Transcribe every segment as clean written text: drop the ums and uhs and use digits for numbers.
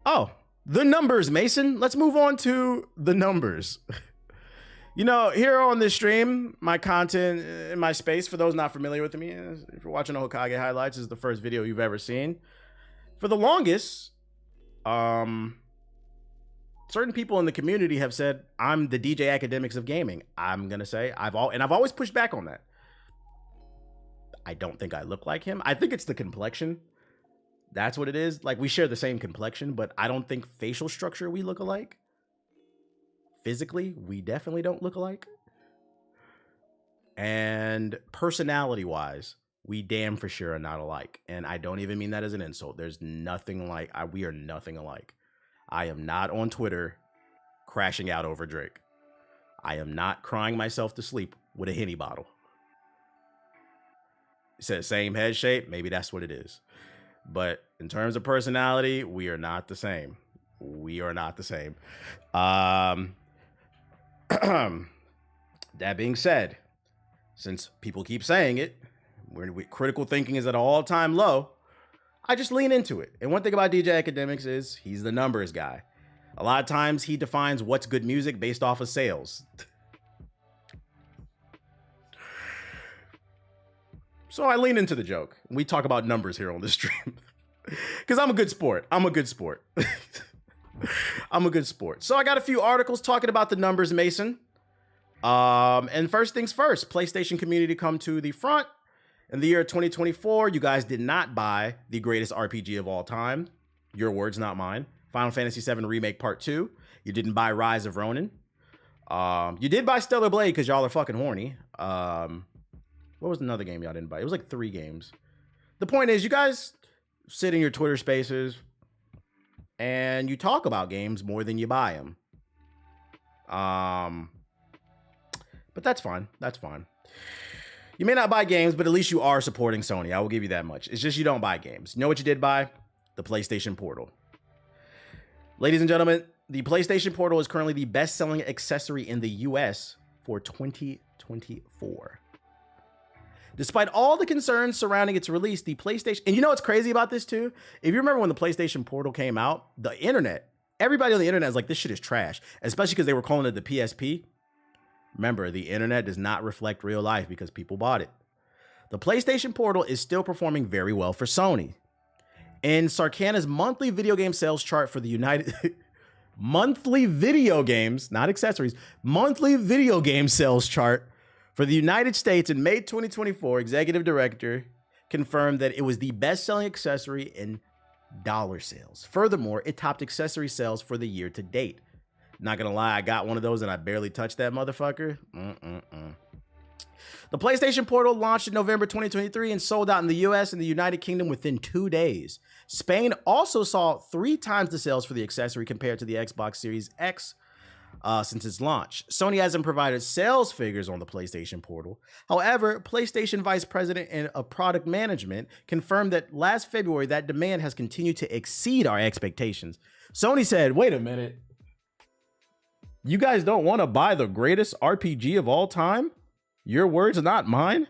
Oh, the numbers, Mason. Let's move on to the numbers. You know, here on this stream, my content in my space, for those not familiar with me, if you're watching the Hokage highlights, this is the first video you've ever seen. For the longest, certain people in the community have said, I'm the DJ Academics of gaming. I'm going to say, I've always pushed back on that. I don't think I look like him. I think it's the complexion. That's what it is. Like, we share the same complexion, but I don't think facial structure we look alike. Physically, we definitely don't look alike. And personality-wise, we damn for sure are not alike. And I don't even mean that as an insult. There's nothing like, we are nothing alike. I am not on Twitter crashing out over Drake. I am not crying myself to sleep with a Henny bottle. It says same head shape. Maybe that's what it is. But in terms of personality, we are not the same. We are not the same. That being said, since people keep saying it, critical thinking is at an all-time low, I just lean into it. And one thing about DJ Academics is he's the numbers guy. A lot of times he defines what's good music based off of sales. So I lean into the joke. We talk about numbers here on this stream. Because I'm a good sport. I'm a good sport. I'm a good sport. So I got a few articles talking about the numbers, Mason. And first things first, PlayStation community come to the front. In the year 2024, you guys did not buy the greatest RPG of all time. Your words, not mine. Final Fantasy VII Remake Part 2. You didn't buy Rise of Ronin. You did buy Stellar Blade because y'all are fucking horny. What was another game y'all didn't buy? It was like 3 games. The point is, you guys sit in your Twitter spaces and you talk about games more than you buy them. But that's fine. That's fine. You may not buy games, but at least you are supporting Sony. I will give you that much. It's just you don't buy games. You know what you did buy? The PlayStation Portal. Ladies and gentlemen, the PlayStation Portal is currently the best-selling accessory in the US for 2024. Despite all the concerns surrounding its release, the PlayStation... And you know what's crazy about this, too? If you remember when the PlayStation Portal came out, the internet, everybody on the internet is like, this shit is trash. Especially because they were calling it the PSP. Remember, the internet does not reflect real life because people bought it. The PlayStation Portal is still performing very well for Sony. In Sarkana's monthly video game sales chart for the United... monthly video games, not accessories, monthly video game sales chart for the United States in May 2024, executive director confirmed that it was the best-selling accessory in dollar sales. Furthermore, it topped accessory sales for the year to date. Not gonna lie, I got one of those and I barely touched that motherfucker. The PlayStation Portal launched in November 2023 and sold out in the US and the United Kingdom within 2 days. Spain also saw 3 times the sales for the accessory compared to the Xbox Series X since its launch. Sony hasn't provided sales figures on the PlayStation Portal. However, PlayStation Vice President of Product Management confirmed that last February that demand has continued to exceed our expectations. Sony said, wait a minute. You guys don't want to buy the greatest RPG of all time? Your words, not mine?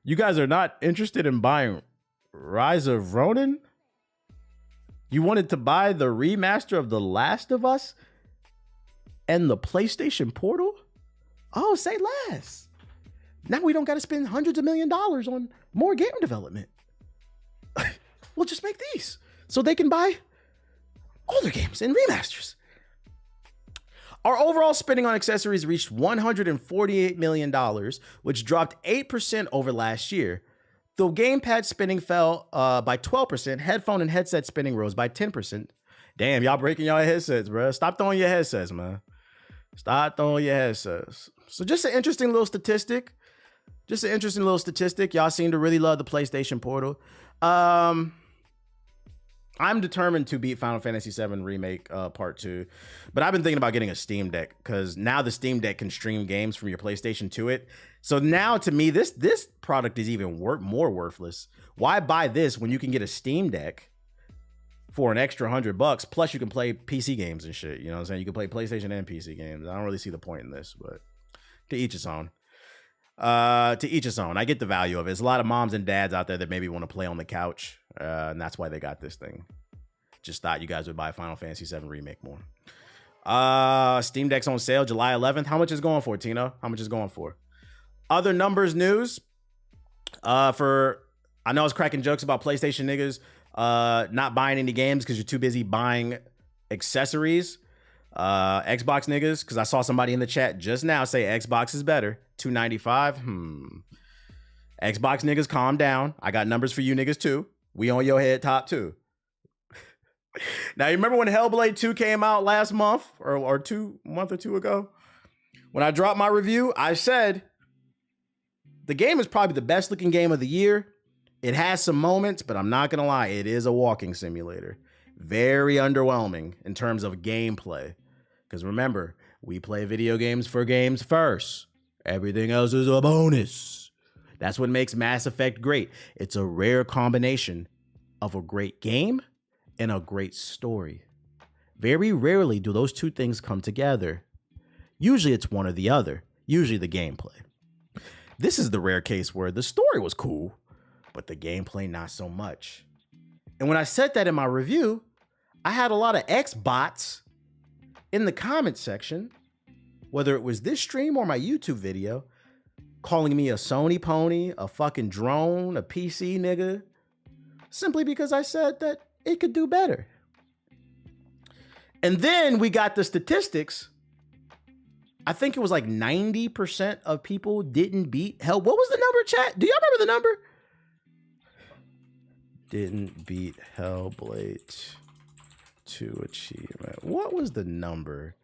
You guys are not interested in buying Rise of Ronin? You wanted to buy the remaster of The Last of Us and the PlayStation Portal? Oh, say less. Now we don't got to spend hundreds of $millions on more game development. We'll just make these so they can buy older games and remasters. Our overall spending on accessories reached $148 million, which dropped 8% over last year. Though gamepad spending fell by 12%, headphone and headset spending rose by 10%. Damn, y'all breaking y'all headsets, bro. Stop throwing your headsets, man. Stop throwing your headsets. So just an interesting little statistic. Y'all seem to really love the PlayStation Portal. I'm determined to beat Final Fantasy VII Remake Part 2, but I've been thinking about getting a Steam Deck because now the Steam Deck can stream games from your PlayStation to it. So now to me, this product is even more worthless. Why buy this when you can get a Steam Deck for an extra $100 plus you can play PC games and shit? You know what I'm saying? You can play PlayStation and PC games. I don't really see the point in this, but to each its own. I get the value of it. There's a lot of moms and dads out there that maybe want to play on the couch, and that's why they got this thing. just thought you guys would buy Final Fantasy VII Remake more. Steam Deck's on sale July 11th. How much is going for, Tino? How much is going for? Other numbers news. I know I was cracking jokes about PlayStation niggas not buying any games because you're too busy buying accessories. Xbox niggas, because I saw somebody in the chat just now say Xbox is better. $295. Xbox niggas, calm down. I got numbers for you niggas too. We on your head top too. Now, you remember when Hellblade 2 came out last month or month or two ago? When I dropped my review, I said the game is probably the best looking game of the year. It has some moments, but I'm not going to lie. It is a walking simulator. Very underwhelming in terms of gameplay. Because remember, we play video games for games first. Everything else is a bonus. That's what makes Mass Effect great. It's a rare combination of a great game and a great story. Very rarely do those two things come together. Usually it's one or the other. Usually the gameplay. This is the rare case where the story was cool, but the gameplay not so much. And when I said that in my review, I had a lot of Xbots in the comment section, whether it was this stream or my YouTube video, calling me a Sony pony, a fucking drone, a PC nigga, simply because I said that it could do better. And then we got the statistics. I think it was like 90% of people didn't beat Hell. What was the number, chat? Do y'all remember the number? Didn't beat Hellblade 2 achievement. What was the number?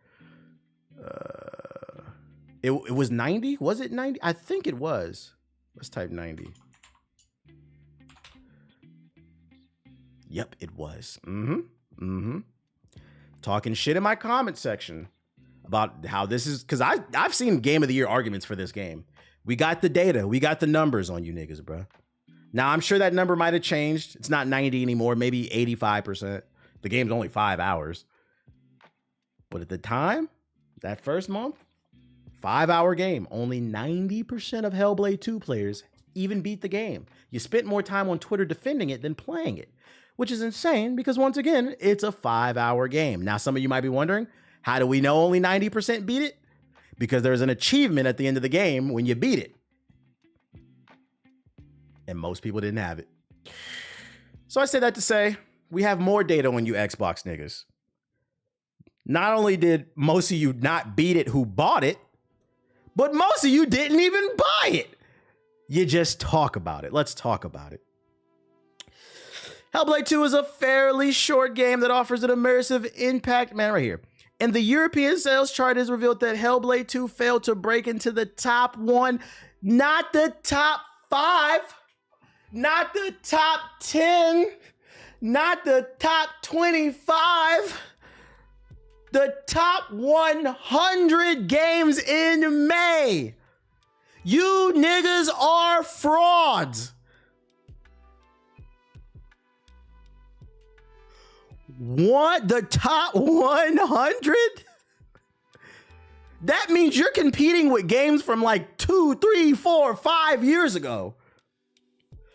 It was 90? Was it 90? I think it was. Let's type 90. Yep, it was. Talking shit in my comment section about how this is, because I've seen Game of the Year arguments for this game. We got the data. We got the numbers on you niggas, bro. Now, I'm sure that number might have changed. It's not 90 anymore, maybe 85%. The game's only 5 hours. But at the time, that first month, 5-hour game, only 90% of Hellblade 2 players even beat the game. You spent more time on Twitter defending it than playing it, which is insane because, once again, it's a 5-hour game. Now, some of you might be wondering, how do we know only 90% beat it? Because there's an achievement at the end of the game when you beat it. And most people didn't have it. So I say that to say, we have more data on you Xbox niggas. Not only did most of you not beat it who bought it, but most of you didn't even buy it. You just talk about it. Let's talk about it. Hellblade 2 is a fairly short game that offers an immersive impact. Man, right here. And the European sales chart has revealed that Hellblade 2 failed to break into the top 1, not the top 5, not the top 10, not the top 25, the top 100 games in May. You niggas are frauds. What? The top 100? That means you're competing with games from like 2, 3, 4, 5 years ago.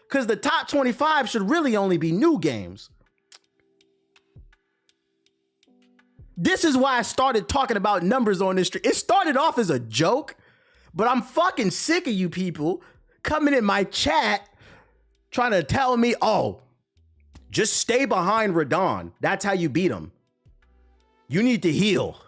Because the top 25 should really only be new games. This is why I started talking about numbers on this stream. It started off as a joke, but I'm fucking sick of you people coming in my chat trying to tell me, oh, just stay behind Radon. That's how you beat him. You need to heal.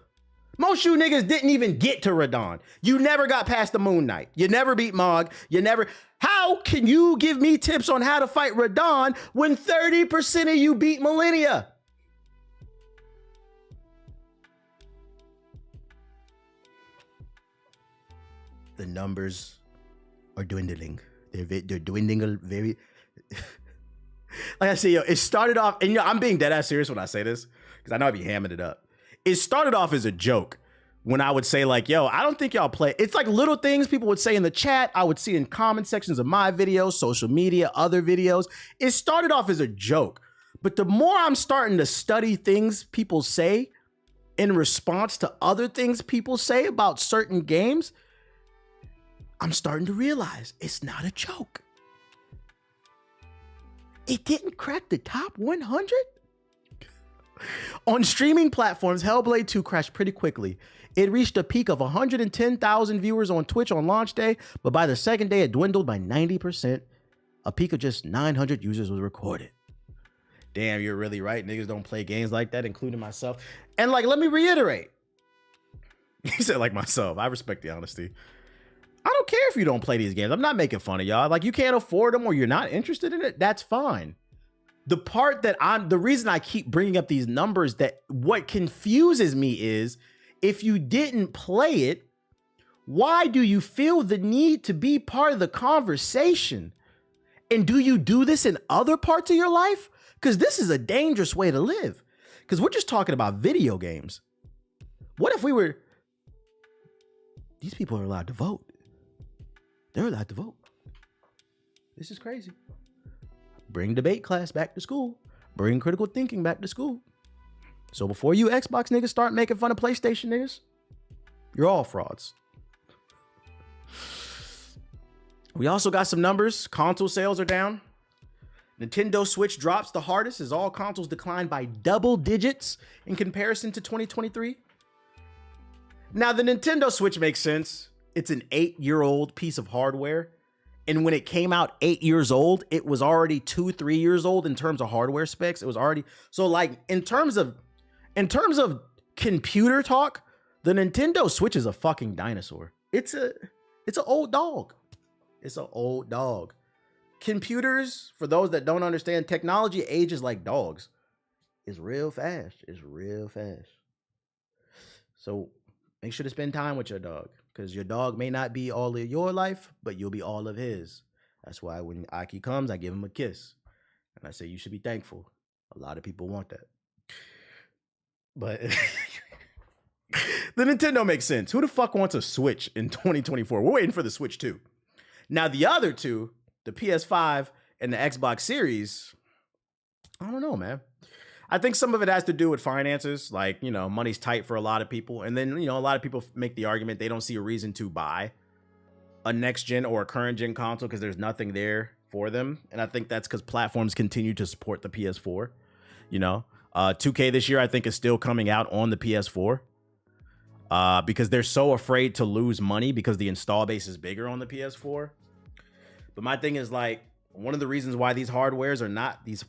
Most you niggas didn't even get to Radon. You never got past the Moon Knight. You never beat Mog. You never... How can you give me tips on how to fight Radon when 30% of you beat Millennia? The numbers are dwindling. They're dwindling very... Like I say, yo, it started off, and I'm being dead ass serious when I say this, because I know I'd be hamming it up. It started off as a joke when I would say like, yo, I don't think y'all play. It's like little things people would say in the chat. I would see in comment sections of my videos, social media, other videos. It started off as a joke, but the more I'm starting to study things people say in response to other things people say about certain games, I'm starting to realize it's not a joke. It didn't crack the top 100? On streaming platforms, Hellblade 2 crashed pretty quickly. It reached a peak of 110,000 viewers on Twitch on launch day, but by the second day, it dwindled by 90%. A peak of just 900 users was recorded. Damn, you're really right. Niggas don't play games like that, including myself. And like, let me reiterate. He said like myself. I respect the honesty. I don't care if you don't play these games. I'm not making fun of y'all. Like, you can't afford them or you're not interested in it. That's fine. The part that the reason I keep bringing up these numbers, that what confuses me is, if you didn't play it, why do you feel the need to be part of the conversation? And do you do this in other parts of your life? Because this is a dangerous way to live. Because we're just talking about video games. What if we were... These people are allowed to vote. They're allowed to vote. This is crazy. Bring debate class back to school. Bring critical thinking back to school. So before you Xbox niggas start making fun of PlayStation niggas, you're all frauds. We also got some numbers. Console sales are down. Nintendo Switch drops the hardest as all consoles declined by double digits in comparison to 2023. Now, the Nintendo Switch makes sense. It's an 8-year-old piece of hardware. And when it came out 8 years old, it was already 2-3 years old in terms of hardware specs. It was already, so like in terms of computer talk, the Nintendo Switch is a fucking dinosaur. It's an old dog. It's an old dog. Computers, for those that don't understand, technology ages like dogs. It's real fast. It's real fast. So make sure to spend time with your dog, because your dog may not be all of your life, but you'll be all of his. That's why when Aki comes, I give him a kiss. And I say, you should be thankful. A lot of people want that. But the Nintendo makes sense. Who the fuck wants a Switch in 2024? We're waiting for the Switch 2. Now, the other two, the PS5 and the Xbox Series, I don't know, man. I think some of it has to do with finances. Like, you know, money's tight for a lot of people. And then, you know, a lot of people make the argument they don't see a reason to buy a next gen or a current gen console because there's nothing there for them. And I think that's because platforms continue to support the PS4. You know, 2K this year, I think, is still coming out on the PS4 because they're so afraid to lose money because the install base is bigger on the PS4. But my thing is, like, one of the reasons why these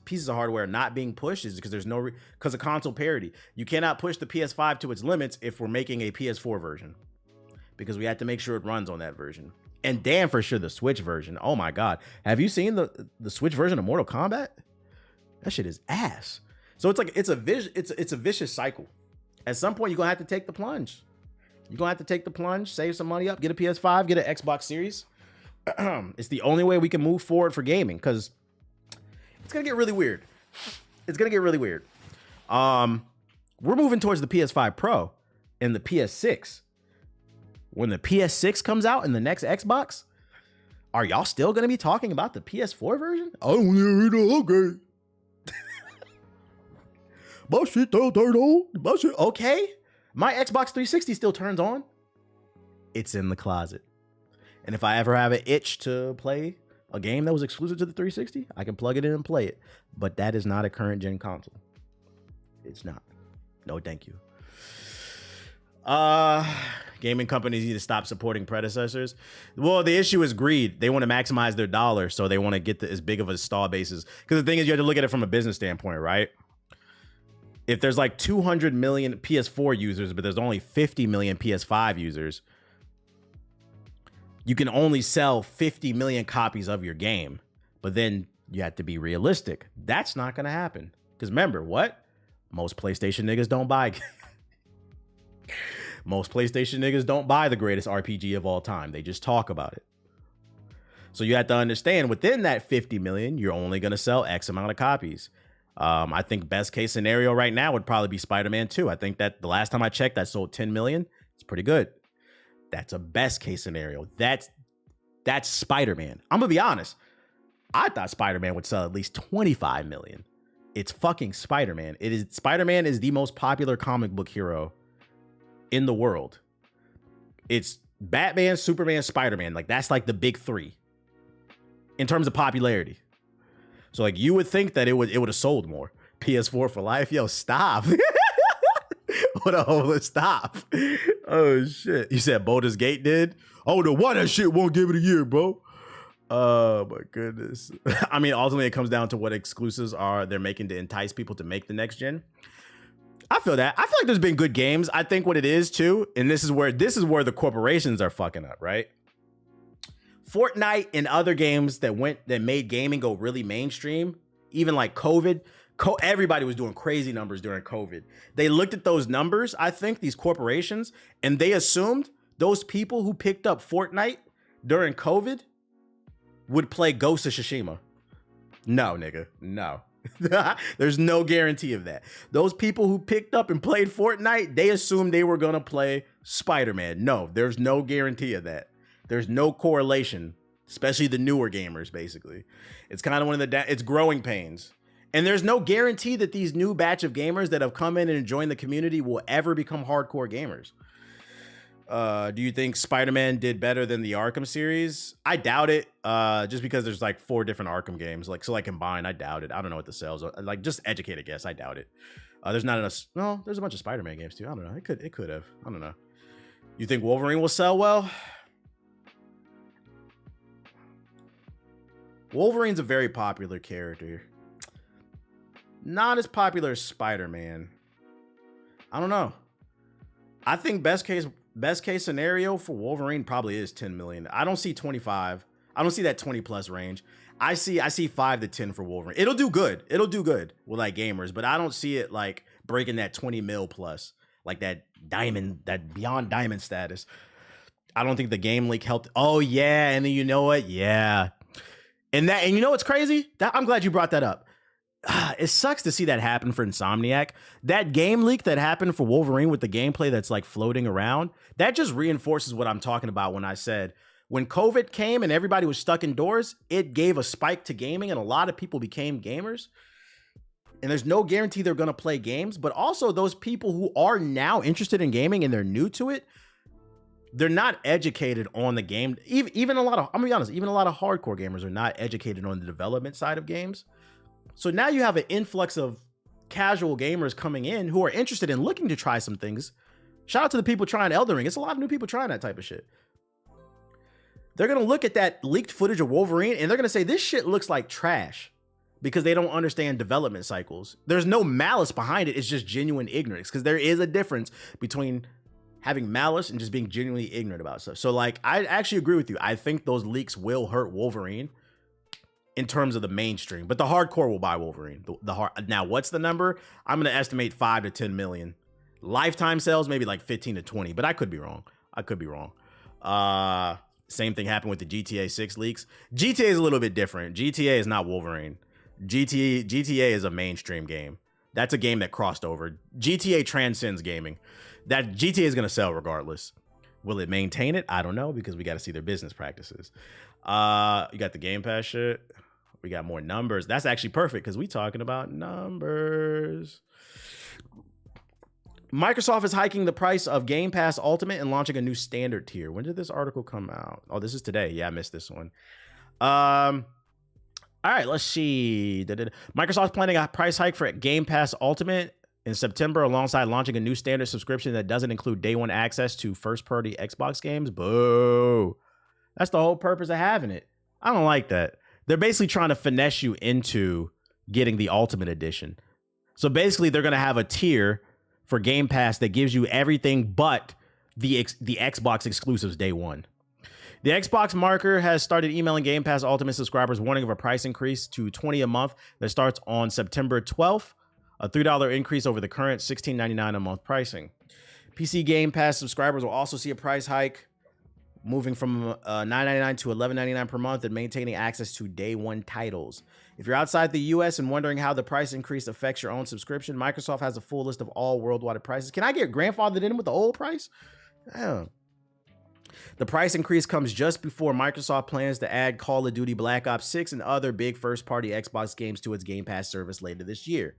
pieces of hardware are not being pushed is because there's because of console parity. You cannot push the PS5 to its limits if we're making a PS4 version, because we have to make sure it runs on that version. And damn for sure the Switch version. Oh my God. Have you seen the Switch version of Mortal Kombat? That shit is ass. So it's like, it's a vicious cycle. At some point, you're going to have to take the plunge. You're going to have to take the plunge, save some money up, get a PS5, get an Xbox Series. It's the only way we can move forward for gaming, because it's gonna get really weird. It's gonna get really weird. We're moving towards the PS5 Pro and the PS6. When the PS6 comes out in the next Xbox, are y'all still gonna be talking about the PS4 version? I don't need to upgrade. My shit don't turn on. My shit. Okay, my Xbox 360 still turns on. It's in the closet. And if I ever have an itch to play a game that was exclusive to the 360, I can plug it in and play it. But that is not a current gen console. It's not. No, thank you. Gaming companies need to stop supporting predecessors. Well, the issue is greed. They want to maximize their dollar, so they want to get as big of a install bases. Because the thing is, you have to look at it from a business standpoint, right? If there's like 200 million PS4 users, but there's only 50 million PS5 users, you can only sell 50 million copies of your game. But then you have to be realistic. That's not going to happen. Because remember, what? Most PlayStation niggas don't buy. Most PlayStation niggas don't buy the greatest RPG of all time. They just talk about it. So you have to understand, within that 50 million, you're only going to sell X amount of copies. I think best case scenario right now would probably be Spider-Man 2. I think that the last time I checked, that sold 10 million. It's pretty good. That's a best case scenario. That's Spider-Man. I'm gonna be honest. I thought Spider-Man would sell at least 25 million. It's fucking Spider-Man. Spider-Man is the most popular comic book hero in the world. It's Batman, Superman, Spider-Man. Like, that's like the big three in terms of popularity. So like, you would think that it would have sold more. PS4 for life. Yo, stop. What a hole. Stop. Oh shit. You said Baldur's Gate did? Oh, the why that shit won't give it a year, bro. Oh my goodness. I mean, ultimately it comes down to what exclusives are they're making to entice people to make the next gen. I feel that. I feel like there's been good games. I think what it is too, and this is where the corporations are fucking up, right? Fortnite and other games that made gaming go really mainstream, even like COVID. Everybody was doing crazy numbers during COVID. They looked at those numbers, I think, these corporations, and they assumed those people who picked up Fortnite during COVID would play Ghost of Tsushima. No, nigga, no. There's no guarantee of that. Those people who picked up and played Fortnite, they assumed they were gonna play Spider-Man. No, there's no guarantee of that. There's no correlation, especially the newer gamers, basically. It's kind of one of it's growing pains. And there's no guarantee that these new batch of gamers that have come in and joined the community will ever become hardcore gamers. Do you think Spider-Man did better than the Arkham series? I doubt it. Just because there's like 4 different Arkham games, like combined, I doubt it. I don't know what the sales are. Like, just educated guess, I doubt it. There's not enough. No, there's a bunch of Spider-Man games too. I don't know. It could have. I don't know. You think Wolverine will sell well? Wolverine's a very popular character. Not as popular as Spider-Man. I don't know. I think best case scenario for Wolverine probably is 10 million. I don't see 25. I don't see that 20 plus range. I see 5 to 10 for Wolverine. It'll do good. It'll do good with like gamers, but I don't see it like breaking that 20 mil plus, like that beyond diamond status. I don't think the game leak helped. Oh yeah, and then you know what? Yeah. And you know what's crazy? I'm glad you brought that up. It sucks to see that happen for Insomniac. That game leak that happened for Wolverine with the gameplay that's like floating around, that just reinforces what I'm talking about when I said when COVID came and everybody was stuck indoors, it gave a spike to gaming and a lot of people became gamers. And there's no guarantee they're going to play games, but also those people who are now interested in gaming and they're new to it, they're not educated on the game. Even a lot of, I'm gonna be honest, even a lot of hardcore gamers are not educated on the development side of games. So now you have an influx of casual gamers coming in who are interested in looking to try some things. Shout out to the people trying Elden Ring. It's a lot of new people trying that type of shit. They're going to look at that leaked footage of Wolverine and they're going to say, this shit looks like trash because they don't understand development cycles. There's no malice behind it. It's just genuine ignorance because there is a difference between having malice and just being genuinely ignorant about stuff. So like, I actually agree with you. I think those leaks will hurt Wolverine in terms of the mainstream, but the hardcore will buy Wolverine. Now, what's the number? I'm going to estimate 5 to 10 million. Lifetime sales, maybe like 15 to 20, but I could be wrong. Same thing happened with the GTA 6 leaks. GTA is a little bit different. GTA is not Wolverine. GTA is a mainstream game. That's a game that crossed over. GTA transcends gaming. That GTA is going to sell regardless. Will it maintain it? I don't know because we got to see their business practices. You got the Game Pass shit. We got more numbers. That's actually perfect because we talking about numbers. Microsoft is hiking the price of Game Pass Ultimate and launching a new standard tier. When did this article come out? Oh, this is today. Yeah, I missed this one. All right, let's see. Microsoft's planning a price hike for Game Pass Ultimate in September alongside launching a new standard subscription that doesn't include day one access to first-party Xbox games. Boo. That's the whole purpose of having it. I don't like that. They're basically trying to finesse you into getting the Ultimate Edition. So basically, they're going to have a tier for Game Pass that gives you everything but the Xbox exclusives day one. The Xbox marker has started emailing Game Pass Ultimate subscribers warning of a price increase to $20 a month that starts on September 12th, a $3 increase over the current $16.99 a month pricing. PC Game Pass subscribers will also see a price hike, moving from $9.99 to $11.99 per month and maintaining access to day one titles. If you're outside the US and wondering how the price increase affects your own subscription, Microsoft has a full list of all worldwide prices. Can I get grandfathered in with the old price? Damn. The price increase comes just before Microsoft plans to add Call of Duty Black Ops 6 and other big first-party Xbox games to its Game Pass service later this year.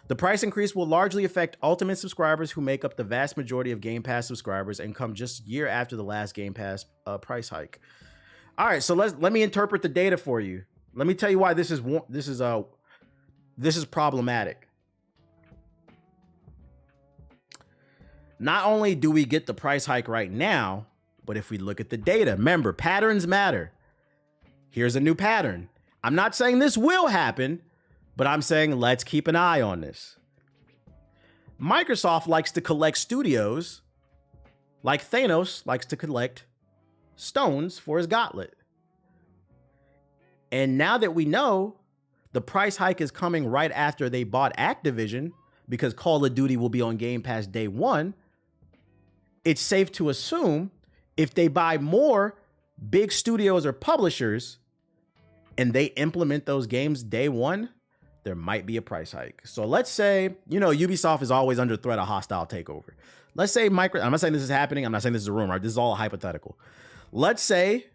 The price increase will largely affect Ultimate subscribers who make up the vast majority of Game Pass subscribers and come just a year after the last Game Pass price hike. All right, so let me interpret the data for you. Let me tell you why this is problematic. Not only do we get the price hike right now, but if we look at the data, remember, patterns matter. Here's a new pattern. I'm not saying this will happen, but I'm saying let's keep an eye on this. Microsoft likes to collect studios like Thanos likes to collect stones for his gauntlet. And now that we know the price hike is coming right after they bought Activision, because Call of Duty will be on Game Pass day one, it's safe to assume if they buy more big studios or publishers and they implement those games day one, there might be a price hike. So let's say, Ubisoft is always under threat of hostile takeover. Let's say I'm not saying this is happening. I'm not saying this is a rumor. This is all hypothetical. Let's say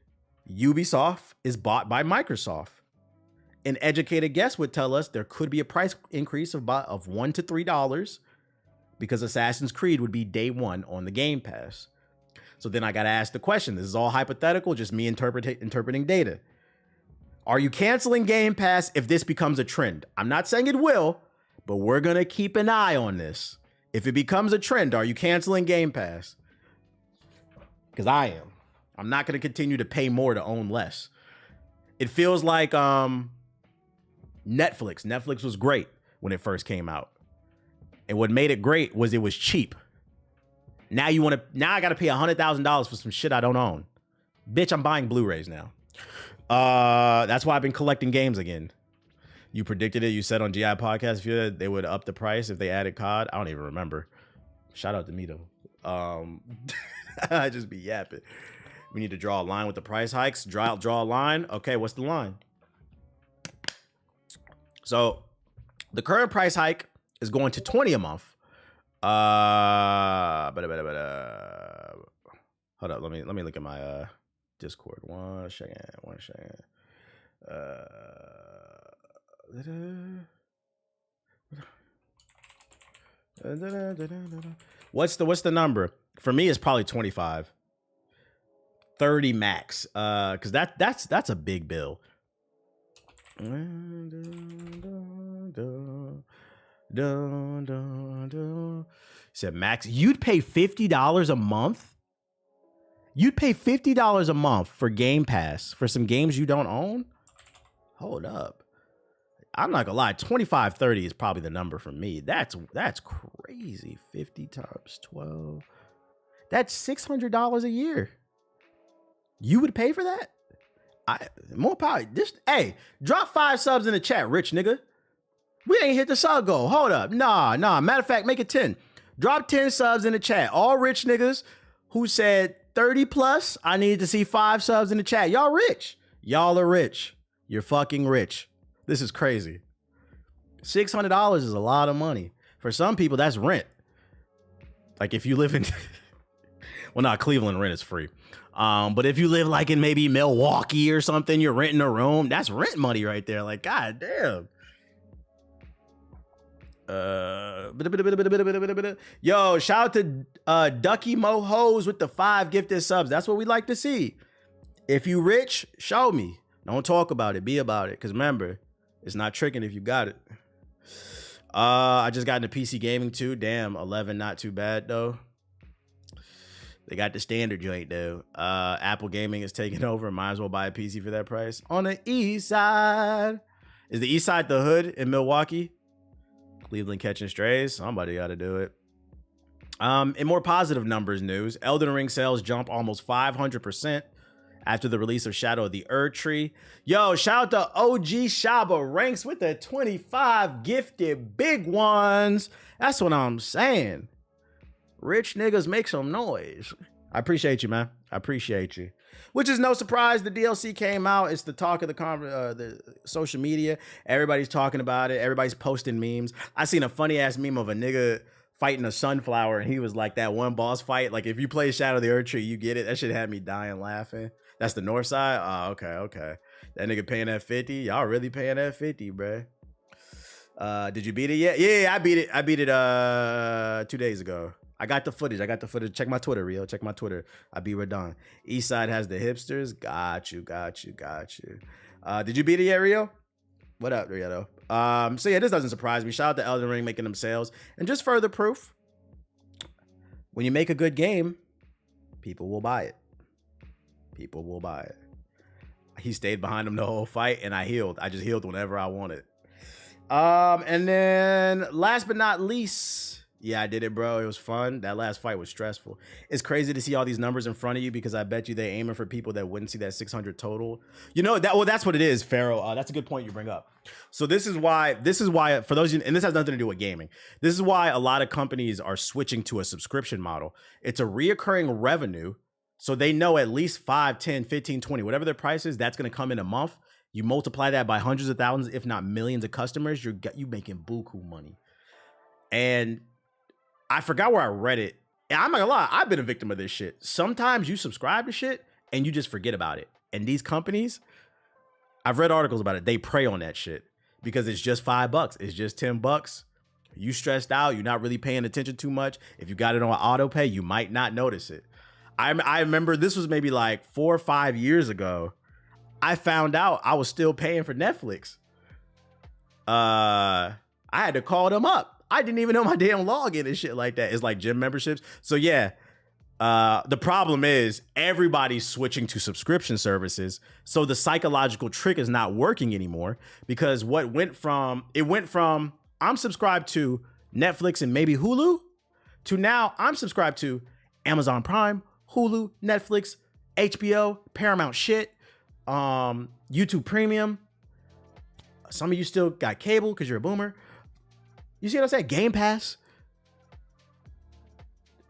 Ubisoft is bought by Microsoft. An educated guess would tell us there could be a price increase of $1 to $3 because Assassin's Creed would be day one on the Game Pass. So then I got to ask the question. This is all hypothetical, just me interpreting data. Are you canceling Game Pass if this becomes a trend? I'm not saying it will, but we're going to keep an eye on this. If it becomes a trend, are you canceling Game Pass? Because I am. I'm not going to continue to pay more to own less. It feels like Netflix. Netflix was great when it first came out. And what made it great was it was cheap. Now I got to pay $100,000 for some shit I don't own. Bitch, I'm buying Blu-rays now. That's why I've been collecting games again. You predicted it. You said on GI Podcast they would up the price if they added COD. I don't even remember. Shout out to me though. I just be yapping. We need to draw a line with the price hikes. Draw a line. Okay, what's the line? So the current price hike is going to $20 a month. Hold up. Let me look at my Discord. One second. What's the number? For me, it's probably 25. 30 max. Because that's a big bill. Said max. You'd pay $50 a month? You'd pay $50 a month for Game Pass for some games you don't own? Hold up. I'm not gonna lie, 25, 30 is probably the number for me. That's crazy. 50 times 12. That's $600 a year. You would pay for that? More power. Hey, drop 5 subs in the chat, rich nigga. We ain't hit the sub goal. Hold up. Nah. Matter of fact, make it 10. Drop 10 subs in the chat. All rich niggas who said 30 plus, I need to see 5 subs in the chat. Y'all rich. Y'all are rich. You're fucking rich. This is crazy. $600 is a lot of money. For some people, that's rent. Like if you live in, well, not Cleveland, rent is free. But if you live like in maybe Milwaukee or something, you're renting a room. That's rent money right there. Like, god damn. Yo, shout out to Ducky Mohos with the 5 gifted subs. That's what we like to see. If you rich, show me. Don't talk about it. Be about it. Because remember, it's not tricking if you got it. I just got into PC gaming too. Damn, 11 not too bad though. They got the standard joint though. Apple Gaming is taking over. Might as well buy a PC for that price. On the east side. Is the east side the hood in Milwaukee? Cleveland catching strays. Somebody got to do it. In more positive numbers news, Elden Ring sales jump almost 500% after the release of Shadow of the Erdtree. Yo, shout out to OG Shaba Ranks with the 25 gifted big ones. That's what I'm saying. Rich niggas make some noise. I appreciate you, man. I appreciate you. Which is no surprise. The DLC came out. It's the talk of the social media. Everybody's talking about it. Everybody's posting memes. I seen a funny ass meme of a nigga fighting a sunflower, and he was like, that one boss fight. Like, if you play Shadow of the Erdtree, you get it. That shit had me dying laughing. That's the north side? Oh, okay. That nigga paying that 50? Y'all really paying that 50, bruh. Did you beat it yet? Yeah, I beat it. I beat it 2 days ago. I got the footage. Check my Twitter, Rio. Check my Twitter. I be Radon. Eastside has the hipsters. Got you. Did you beat it yet, Rio? What up, Rio? So yeah, this doesn't surprise me. Shout out to Elden Ring making them sales. And just further proof, when you make a good game, people will buy it. People will buy it. He stayed behind him the whole fight, and I healed. I just healed whenever I wanted. And then last but not least, yeah, I did it, bro. It was fun. That last fight was stressful. It's crazy to see all these numbers in front of you because I bet you they aiming for people that wouldn't see that 600 total. You know that. Well, that's what it is, Pharaoh. That's a good point you bring up. So this is why for those of you, and this has nothing to do with gaming. This is why a lot of companies are switching to a subscription model. It's a reoccurring revenue. So they know at least 5, 10, 15, 20, whatever their price is, that's going to come in a month. You multiply that by hundreds of thousands, if not millions of customers, you're making buku money. And I forgot where I read it. And I'm not gonna lie, I've been a victim of this shit. Sometimes you subscribe to shit and you just forget about it. And these companies, I've read articles about it. They prey on that shit because it's just $5. It's just $10. You stressed out. You're not really paying attention too much. If you got it on auto pay, you might not notice it. I remember this was maybe like 4 or 5 years ago. I found out I was still paying for Netflix. I had to call them up. I didn't even know my damn login and shit like that. It's like gym memberships. So yeah, the problem is everybody's switching to subscription services. So the psychological trick is not working anymore because it went from I'm subscribed to Netflix and maybe Hulu to now I'm subscribed to Amazon Prime, Hulu, Netflix, HBO, Paramount shit, YouTube Premium. Some of you still got cable because you're a boomer. You see what I'm saying? Game Pass.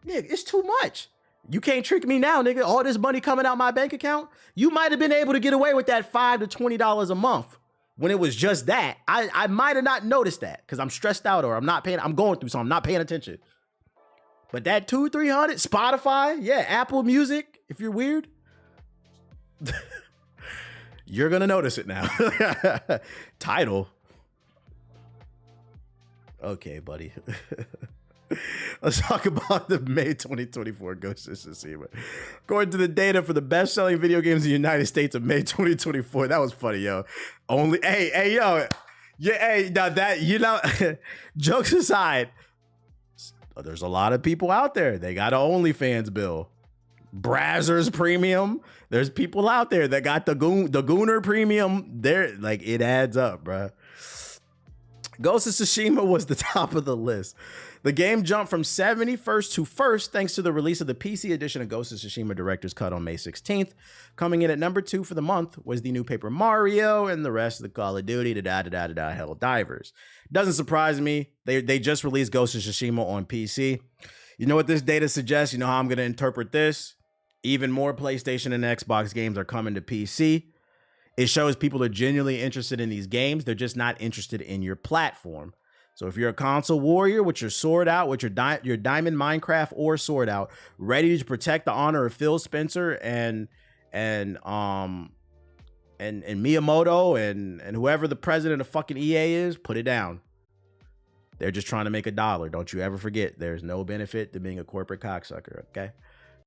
Nigga, it's too much. You can't trick me now, nigga. All this money coming out my bank account. You might have been able to get away with that $5 to $20 a month when it was just that. I might have not noticed that because I'm stressed out or I'm going through something, I'm not paying attention. But that $200-300, Spotify, yeah, Apple Music, if you're weird, you're gonna notice it now. Tidal. Okay, buddy. Let's talk about the May 2024 Ghost of Tsushima. According to the data for the best-selling video games in the United States of May 2024, that was funny, yo. Now that, you know, jokes aside, there's a lot of people out there. They got an OnlyFans bill. Brazzers Premium. There's people out there that got the Gooner Premium. There, like, it adds up, bruh. Ghost of Tsushima was the top of the list. The game jumped from 71st to 1st thanks to the release of the PC edition of Ghost of Tsushima Director's Cut on May 16th. Coming in at number 2 for the month was the new Paper Mario and the rest of the Call of Duty, Helldivers. Doesn't surprise me. They just released Ghost of Tsushima on PC. You know what this data suggests? You know how I'm going to interpret this? Even more PlayStation and Xbox games are coming to PC. It shows people are genuinely interested in these games. They're just not interested in your platform. So if you're a console warrior with your sword out, with your Diamond Minecraft or sword out, ready to protect the honor of Phil Spencer and Miyamoto and whoever the president of fucking EA is, put it down. They're just trying to make $1. Don't you ever forget, there's no benefit to being a corporate cocksucker, okay?